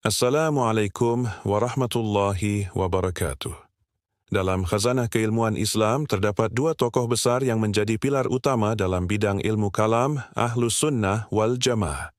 Assalamualaikum warahmatullahi wabarakatuh. Dalam khazanah keilmuan Islam terdapat dua tokoh besar yang menjadi pilar utama dalam bidang ilmu kalam, Ahlus Sunnah wal Jamaah.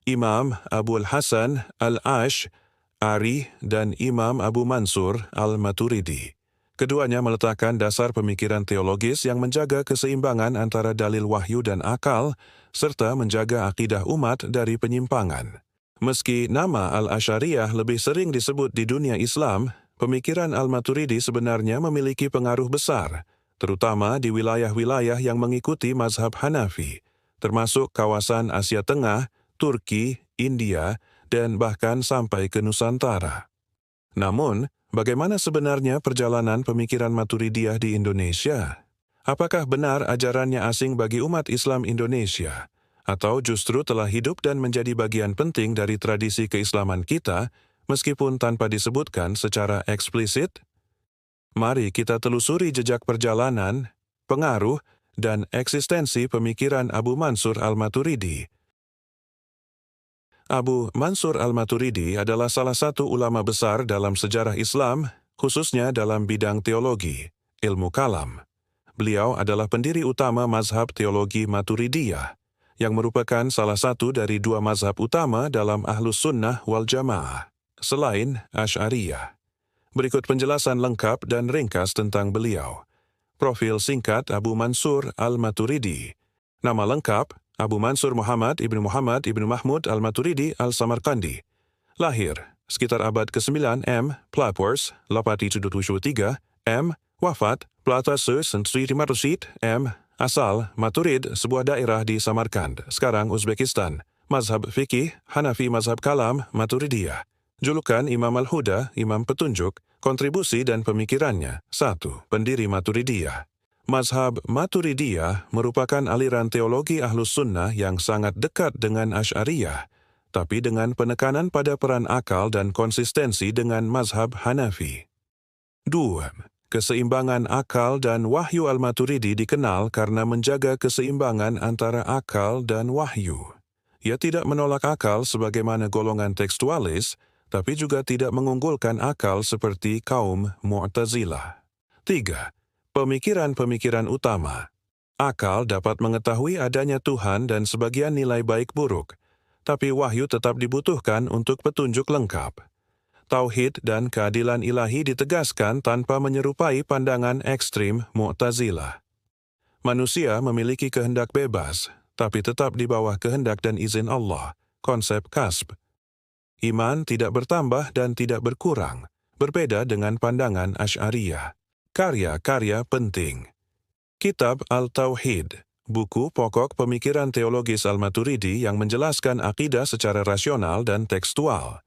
Imam Abul Hasan Al-Asy'ari dan Imam Abu Mansur Al-Maturidi. Keduanya meletakkan dasar pemikiran teologis yang menjaga keseimbangan antara dalil wahyu dan akal, serta menjaga akidah umat dari penyimpangan. Meski nama Al-Asy'ariyah lebih sering disebut di dunia Islam, pemikiran Al-Maturidi sebenarnya memiliki pengaruh besar, terutama di wilayah-wilayah yang mengikuti mazhab Hanafi, termasuk kawasan Asia Tengah, Turki, India, dan bahkan sampai ke Nusantara. Namun, bagaimana sebenarnya perjalanan pemikiran Maturidiyah di Indonesia? Apakah benar ajarannya asing bagi umat Islam Indonesia? Atau justru telah hidup dan menjadi bagian penting dari tradisi keislaman kita, meskipun tanpa disebutkan secara eksplisit? Mari kita telusuri jejak perjalanan, pengaruh, dan eksistensi pemikiran Abu Mansur Al-Maturidi. Abu Mansur Al-Maturidi adalah salah satu ulama besar dalam sejarah Islam, khususnya dalam bidang teologi, ilmu kalam. Beliau adalah pendiri utama mazhab teologi Maturidiyah, yang merupakan salah satu dari dua mazhab utama dalam Ahlus Sunnah wal Jamaah, selain Asy'ariyah. Berikut penjelasan lengkap dan ringkas tentang beliau. Profil singkat Abu Mansur Al-Maturidi. Nama lengkap, Abu Mansur Muhammad ibnu Mahmud Al-Maturidi Al-Samarkandi. Lahir, sekitar abad ke-9 M. Plapors, 873 M. Wafat, Plata Se-500 M. Asal, Maturid, sebuah daerah di Samarkand, sekarang Uzbekistan. Mazhab fikih, Hanafi mazhab kalam, Maturidiyah. Julukan Imam Al-Huda, Imam Petunjuk. Kontribusi dan pemikirannya. 1. Pendiri Maturidiyah. Mazhab Maturidiyah merupakan aliran teologi Ahlus Sunnah yang sangat dekat dengan Asy'ariyah, tapi dengan penekanan pada peran akal dan konsistensi dengan mazhab Hanafi. 2. Keseimbangan akal dan wahyu Al-Maturidi dikenal karena menjaga keseimbangan antara akal dan wahyu. Ia tidak menolak akal sebagaimana golongan tekstualis, tapi juga tidak mengunggulkan akal seperti kaum Mu'tazilah. 3. Pemikiran-pemikiran utama. Akal dapat mengetahui adanya Tuhan dan sebagian nilai baik buruk, tapi wahyu tetap dibutuhkan untuk petunjuk lengkap. Tauhid dan keadilan ilahi ditegaskan tanpa menyerupai pandangan ekstrim Mu'tazilah. Manusia memiliki kehendak bebas, tapi tetap di bawah kehendak dan izin Allah, konsep kasb. Iman tidak bertambah dan tidak berkurang, berbeda dengan pandangan Asy'ariyah. Karya-karya penting. Kitab Al-Tauhid, buku pokok pemikiran teologis Al-Maturidi yang menjelaskan akidah secara rasional dan tekstual.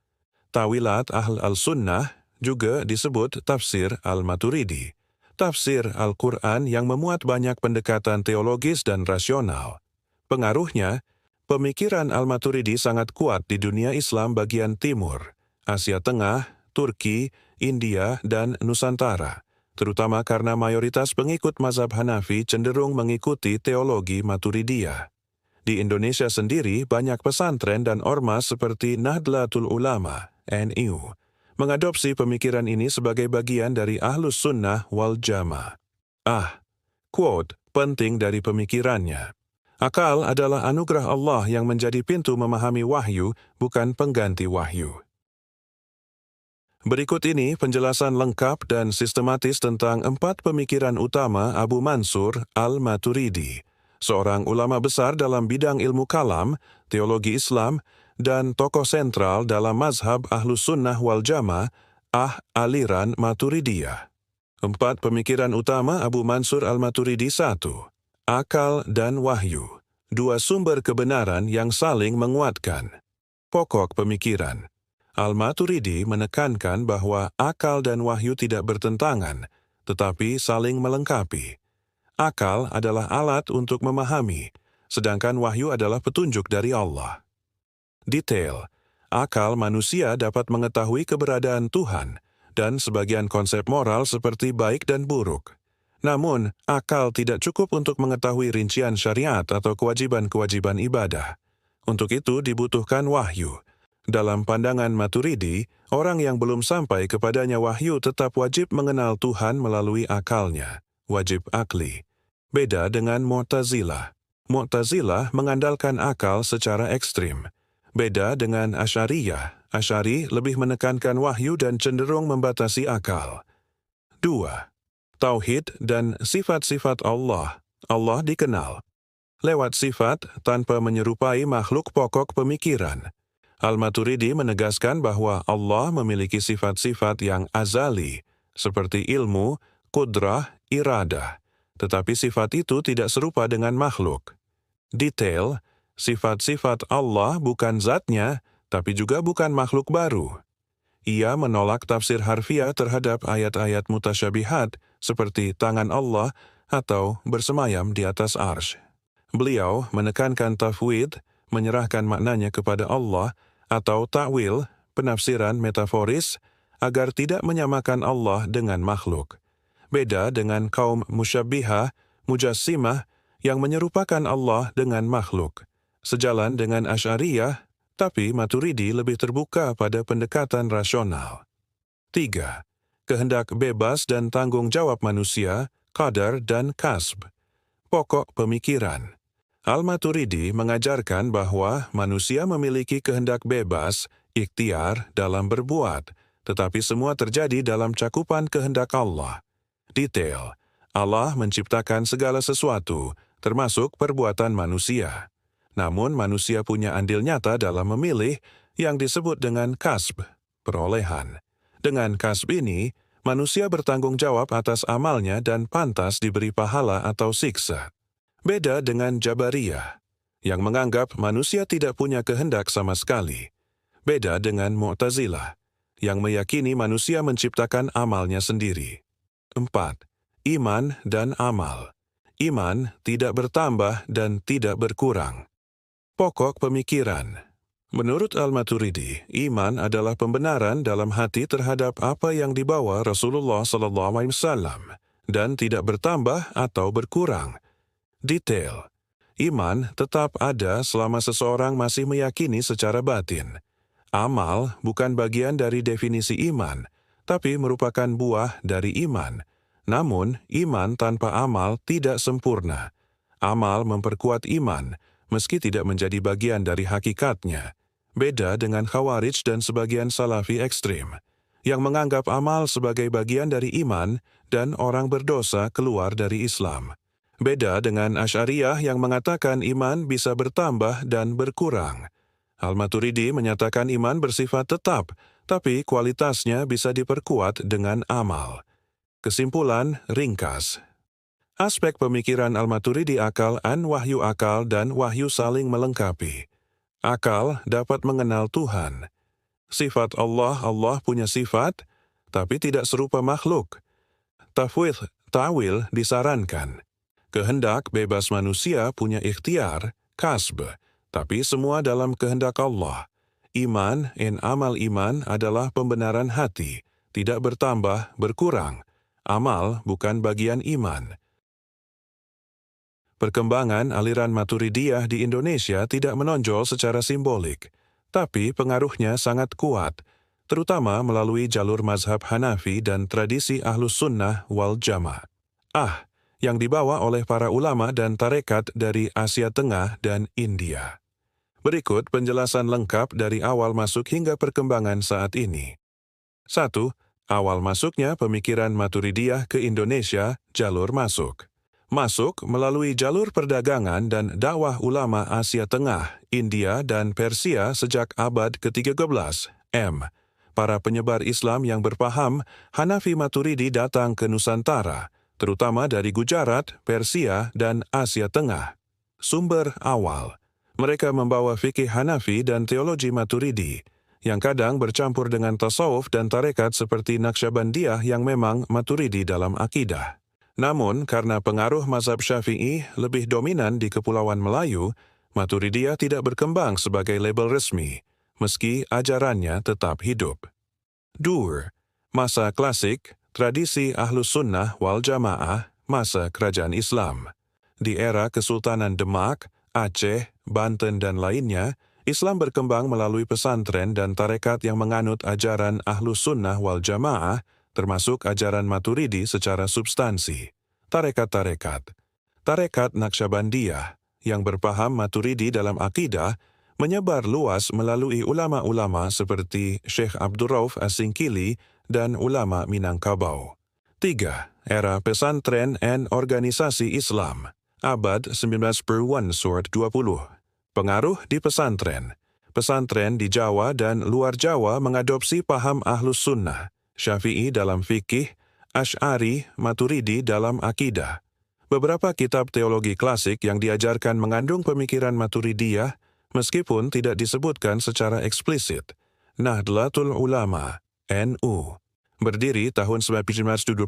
Tawilat Ahl al-Sunnah, juga disebut Tafsir Al-Maturidi. Tafsir Al-Quran yang memuat banyak pendekatan teologis dan rasional. Pengaruhnya, pemikiran Al-Maturidi sangat kuat di dunia Islam bagian timur, Asia Tengah, Turki, India, dan Nusantara, terutama karena mayoritas pengikut mazhab Hanafi cenderung mengikuti teologi Maturidiyah. Di Indonesia sendiri, banyak pesantren dan ormas seperti Nahdlatul Ulama, NU, mengadopsi pemikiran ini sebagai bagian dari Ahlus Sunnah wal Jamaah. Quote penting dari pemikirannya. Akal adalah anugerah Allah yang menjadi pintu memahami wahyu, bukan pengganti wahyu. Berikut ini penjelasan lengkap dan sistematis tentang 4 pemikiran utama Abu Mansur Al-Maturidi, seorang ulama besar dalam bidang ilmu kalam, teologi Islam, dan tokoh sentral dalam mazhab Ahlus Sunnah wal Jamaah, aliran Maturidiyah. 4 pemikiran utama Abu Mansur Al-Maturidi. 1. Akal dan wahyu. 2 sumber kebenaran yang saling menguatkan. Pokok pemikiran. Al-Maturidi menekankan bahwa akal dan wahyu tidak bertentangan, tetapi saling melengkapi. Akal adalah alat untuk memahami, sedangkan wahyu adalah petunjuk dari Allah. Detail. Akal manusia dapat mengetahui keberadaan Tuhan dan sebagian konsep moral seperti baik dan buruk. Namun, akal tidak cukup untuk mengetahui rincian syariat atau kewajiban-kewajiban ibadah. Untuk itu dibutuhkan wahyu, Dalam pandangan Maturidi, orang yang belum sampai kepadanya wahyu tetap wajib mengenal Tuhan melalui akalnya, wajib akli. Beda dengan Mu'tazilah. Mu'tazilah mengandalkan akal secara ekstrim. Beda dengan Asy'ariyah. Asy'ari lebih menekankan wahyu dan cenderung membatasi akal. 2. Tauhid dan sifat-sifat Allah. Allah dikenal lewat sifat tanpa menyerupai makhluk pokok pemikiran. Al-Maturidi menegaskan bahwa Allah memiliki sifat-sifat yang azali, seperti ilmu, kudrah, iradah. Tetapi sifat itu tidak serupa dengan makhluk. Detail, sifat-sifat Allah bukan zatnya, tapi juga bukan makhluk baru. Ia menolak tafsir harfiah terhadap ayat-ayat mutasyabihat seperti tangan Allah atau bersemayam di atas arsy. Beliau menekankan tafwid, menyerahkan maknanya kepada Allah, atau ta'wil, penafsiran metaforis, agar tidak menyamakan Allah dengan makhluk. Beda dengan kaum musyabbihah, mujassimah, yang menyerupakan Allah dengan makhluk. Sejalan dengan Asy'ariyah, tapi Maturidi lebih terbuka pada pendekatan rasional. 3. Kehendak bebas dan tanggung jawab manusia, qadar dan kasb. Pokok pemikiran. Al-Maturidi mengajarkan bahwa manusia memiliki kehendak bebas, ikhtiar dalam berbuat, tetapi semua terjadi dalam cakupan kehendak Allah. Detail. Allah menciptakan segala sesuatu, termasuk perbuatan manusia. Namun manusia punya andil nyata dalam memilih yang disebut dengan kasb, perolehan. Dengan kasb ini, manusia bertanggung jawab atas amalnya dan pantas diberi pahala atau siksa. Beda dengan Jabariyah, yang menganggap manusia tidak punya kehendak sama sekali. Beda dengan Mu'tazilah, yang meyakini manusia menciptakan amalnya sendiri. 4. Iman dan amal. Iman tidak bertambah dan tidak berkurang. Pokok pemikiran. Menurut Al-Maturidi, iman adalah pembenaran dalam hati terhadap apa yang dibawa Rasulullah SAW dan tidak bertambah atau berkurang. Detail. Iman tetap ada selama seseorang masih meyakini secara batin. Amal bukan bagian dari definisi iman, tapi merupakan buah dari iman. Namun, iman tanpa amal tidak sempurna. Amal memperkuat iman, meski tidak menjadi bagian dari hakikatnya. Beda dengan Khawarij dan sebagian Salafi ekstrim, yang menganggap amal sebagai bagian dari iman dan orang berdosa keluar dari Islam. Beda dengan Asy'ariyah yang mengatakan iman bisa bertambah dan berkurang. Al-Maturidi menyatakan iman bersifat tetap, tapi kualitasnya bisa diperkuat dengan amal. Kesimpulan ringkas. Aspek pemikiran Al-Maturidi akal an wahyu akal dan wahyu saling melengkapi. Akal dapat mengenal Tuhan. Sifat Allah punya sifat, tapi tidak serupa makhluk. Tafwid, ta'wil disarankan. Kehendak bebas manusia punya ikhtiar, kasb, tapi semua dalam kehendak Allah. Iman, amal iman adalah pembenaran hati, tidak bertambah, berkurang. Amal bukan bagian iman. Perkembangan aliran Maturidiyah di Indonesia tidak menonjol secara simbolik, tapi pengaruhnya sangat kuat, terutama melalui jalur mazhab Hanafi dan tradisi Ahlus Sunnah wal Jamaah, yang dibawa oleh para ulama dan tarekat dari Asia Tengah dan India. Berikut penjelasan lengkap dari awal masuk hingga perkembangan saat ini. 1. Awal masuknya pemikiran Maturidiyah ke Indonesia, jalur masuk. Masuk melalui jalur perdagangan dan dakwah ulama Asia Tengah, India, dan Persia sejak abad ke-13 M. Para penyebar Islam yang berpaham Hanafi Maturidi datang ke Nusantara, terutama dari Gujarat, Persia, dan Asia Tengah. Sumber awal. Mereka membawa fikih Hanafi dan teologi Maturidi, yang kadang bercampur dengan tasawuf dan tarekat seperti Naqsyabandiyah yang memang Maturidi dalam akidah. Namun, karena pengaruh mazhab Syafi'i lebih dominan di Kepulauan Melayu, Maturidiyah tidak berkembang sebagai label resmi, meski ajarannya tetap hidup. Dur, masa klasik, tradisi Ahlus Sunnah wal Jamaah, masa kerajaan Islam. Di era Kesultanan Demak, Aceh, Banten, dan lainnya, Islam berkembang melalui pesantren dan tarekat yang menganut ajaran Ahlus Sunnah wal Jamaah, termasuk ajaran Maturidi secara substansi. Tarekat-tarekat. Tarekat Naqsyabandiyah, yang berpaham Maturidi dalam akidah, menyebar luas melalui ulama-ulama seperti Syekh Abdul Rauf As-Singkili dan ulama Minangkabau. 3. Era pesantren dan organisasi Islam. Abad 19 Surat 20. Pengaruh di pesantren. Pesantren di Jawa dan luar Jawa mengadopsi paham Ahlus Sunnah, Syafi'i dalam fikih, Asy'ari, Maturidi dalam akidah. Beberapa kitab teologi klasik yang diajarkan mengandung pemikiran Maturidiyah, meskipun tidak disebutkan secara eksplisit. Nahdlatul Ulama, NU. Berdiri tahun 1926,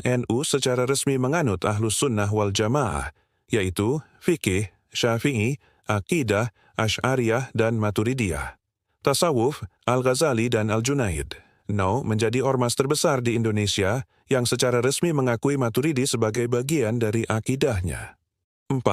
NU secara resmi menganut Ahlus Sunnah wal Jamaah, yaitu fikih, Syafi'i, akidah, Asy'ariyah dan Maturidiyah. Tasawuf, Al-Ghazali dan Al-Junaid. NU menjadi ormas terbesar di Indonesia yang secara resmi mengakui Maturidi sebagai bagian dari akidahnya. 4.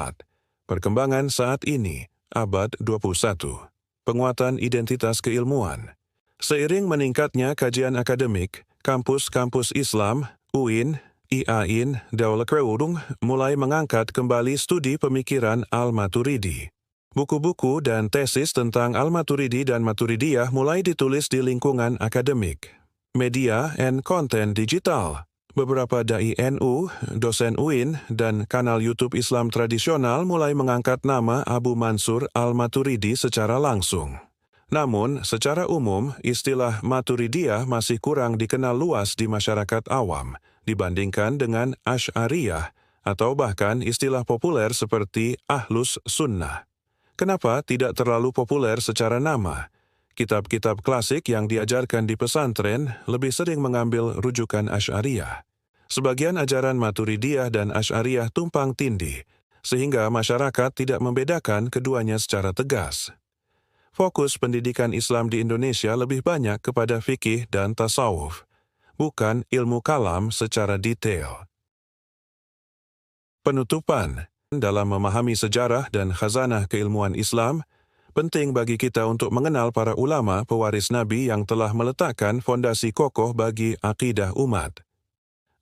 Perkembangan saat ini, abad 21. Penguatan identitas keilmuan. Seiring meningkatnya kajian akademik, kampus-kampus Islam, UIN, IAIN, Daula Kerudung mulai mengangkat kembali studi pemikiran Al-Maturidi. Buku-buku dan tesis tentang Al-Maturidi dan Maturidiyah mulai ditulis di lingkungan akademik. Media dan konten digital. Beberapa dai NU, dosen UIN, dan kanal YouTube Islam tradisional mulai mengangkat nama Abu Mansur Al-Maturidi secara langsung. Namun, secara umum, istilah Maturidiyah masih kurang dikenal luas di masyarakat awam dibandingkan dengan Asy'ariyah atau bahkan istilah populer seperti Ahlus Sunnah. Kenapa tidak terlalu populer secara nama? Kitab-kitab klasik yang diajarkan di pesantren lebih sering mengambil rujukan Asy'ariyah. Sebagian ajaran Maturidiyah dan Asy'ariyah tumpang tindih, sehingga masyarakat tidak membedakan keduanya secara tegas. Fokus pendidikan Islam di Indonesia lebih banyak kepada fikih dan tasawuf, bukan ilmu kalam secara detail. Penutupan. Dalam memahami sejarah dan khazanah keilmuan Islam, penting bagi kita untuk mengenal para ulama pewaris Nabi yang telah meletakkan fondasi kokoh bagi akidah umat.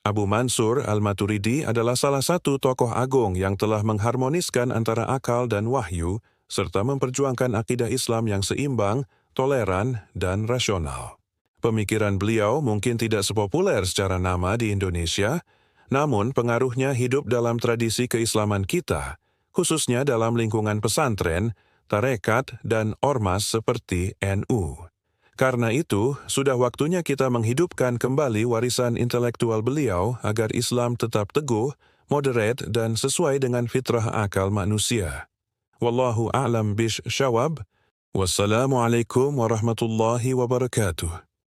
Abu Mansur Al-Maturidi adalah salah satu tokoh agung yang telah mengharmoniskan antara akal dan wahyu, serta memperjuangkan akidah Islam yang seimbang, toleran, dan rasional. Pemikiran beliau mungkin tidak sepopuler secara nama di Indonesia, namun pengaruhnya hidup dalam tradisi keislaman kita, khususnya dalam lingkungan pesantren, tarekat, dan ormas seperti NU. Karena itu, sudah waktunya kita menghidupkan kembali warisan intelektual beliau agar Islam tetap teguh, moderat, dan sesuai dengan fitrah akal manusia. Wallahu a'lam bish shawab. Wassalamualaikum warahmatullahi wabarakatuh.